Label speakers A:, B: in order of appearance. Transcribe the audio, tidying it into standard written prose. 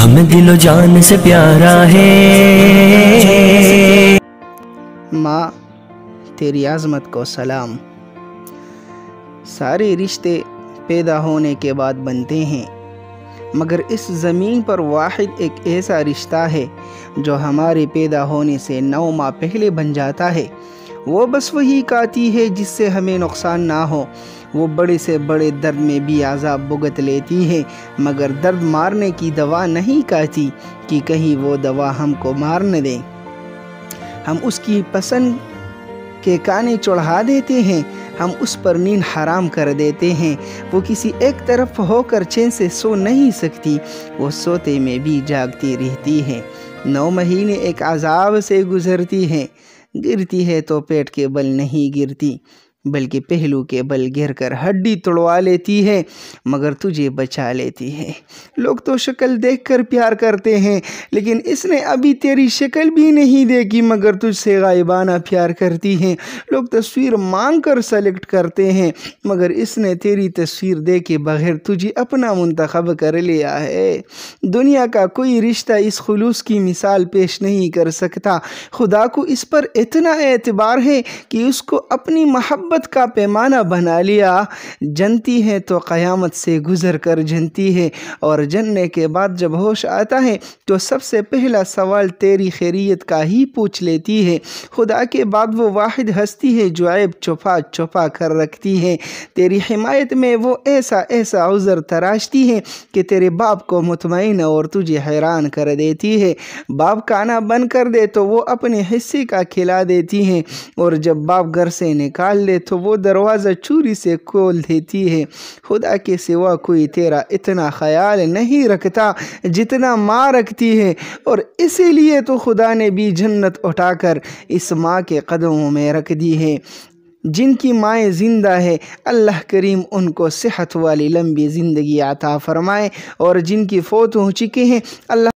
A: ہمیں دل و جان سے پیارا ہے۔
B: ماں تیری عظمت کو سلام۔ سارے رشتے پیدا ہونے کے بعد بنتے ہیں، مگر اس زمین پر واحد ایک ایسا رشتہ ہے جو ہمارے پیدا ہونے سے 9 ماہ پہلے بن جاتا ہے۔ وہ بس وہی کاتی ہے جس سے ہمیں نقصان نہ ہو۔ وہ بڑے سے بڑے درد میں بھی عذاب بھگت لیتی ہے، مگر درد مارنے کی دوا نہیں کاتی کہ کہیں وہ دوا ہم کو مار نہ دے۔ ہم اس کی پسند کے کانے چڑھا دیتے ہیں، ہم اس پر نیند حرام کر دیتے ہیں۔ وہ کسی ایک طرف ہو کر چین سے سو نہیں سکتی، وہ سوتے میں بھی جاگتی رہتی ہے۔ 9 مہینے ایک عذاب سے گزرتی ہے۔ گرتی ہے تو پیٹ کے بل نہیں گرتی، بلکہ پہلو کے بل گر کر ہڈی توڑوا لیتی ہے، مگر تجھے بچا لیتی ہے۔ لوگ تو شکل دیکھ کر پیار کرتے ہیں، لیکن اس نے ابھی تیری شکل بھی نہیں دیکھی مگر تجھ سے غائبانہ پیار کرتی ہے۔ لوگ تصویر مانگ کر سلیکٹ کرتے ہیں، مگر اس نے تیری تصویر دیکھے بغیر تجھے اپنا منتخب کر لیا ہے۔ دنیا کا کوئی رشتہ اس خلوص کی مثال پیش نہیں کر سکتا۔ خدا کو اس پر اتنا اعتبار ہے کہ اس کو اپنی محبت کا پیمانہ بنا لیا۔ جنتی ہے تو قیامت سے گزر کر جنتی ہے، اور جننے کے بعد جب ہوش آتا ہے تو سب سے پہلا سوال تیری خیریت کا ہی پوچھ لیتی ہے۔ خدا کے بعد وہ واحد ہستی ہے جو عیب چھپا چھپا کر رکھتی ہے۔ تیری حمایت میں وہ ایسا عذر تراشتی ہے کہ تیرے باپ کو مطمئن اور تجھے حیران کر دیتی ہے۔ باپ کانا بند کر دے تو وہ اپنے حصے کا کھلا دیتی ہے، اور جب باپ گھر سے نکال دے تو وہ دروازہ چوری سے کھول دیتی ہے۔ خدا کے سوا کوئی تیرا اتنا خیال نہیں رکھتا جتنا ماں رکھتی ہے، اور اسی لیے تو خدا نے بھی جنت اٹھا کر اس ماں کے قدموں میں رکھ دی ہے۔ جن کی مائیں زندہ ہے اللہ کریم ان کو صحت والی لمبی زندگی عطا فرمائے، اور جن کی فوت ہو چکے ہیں اللہ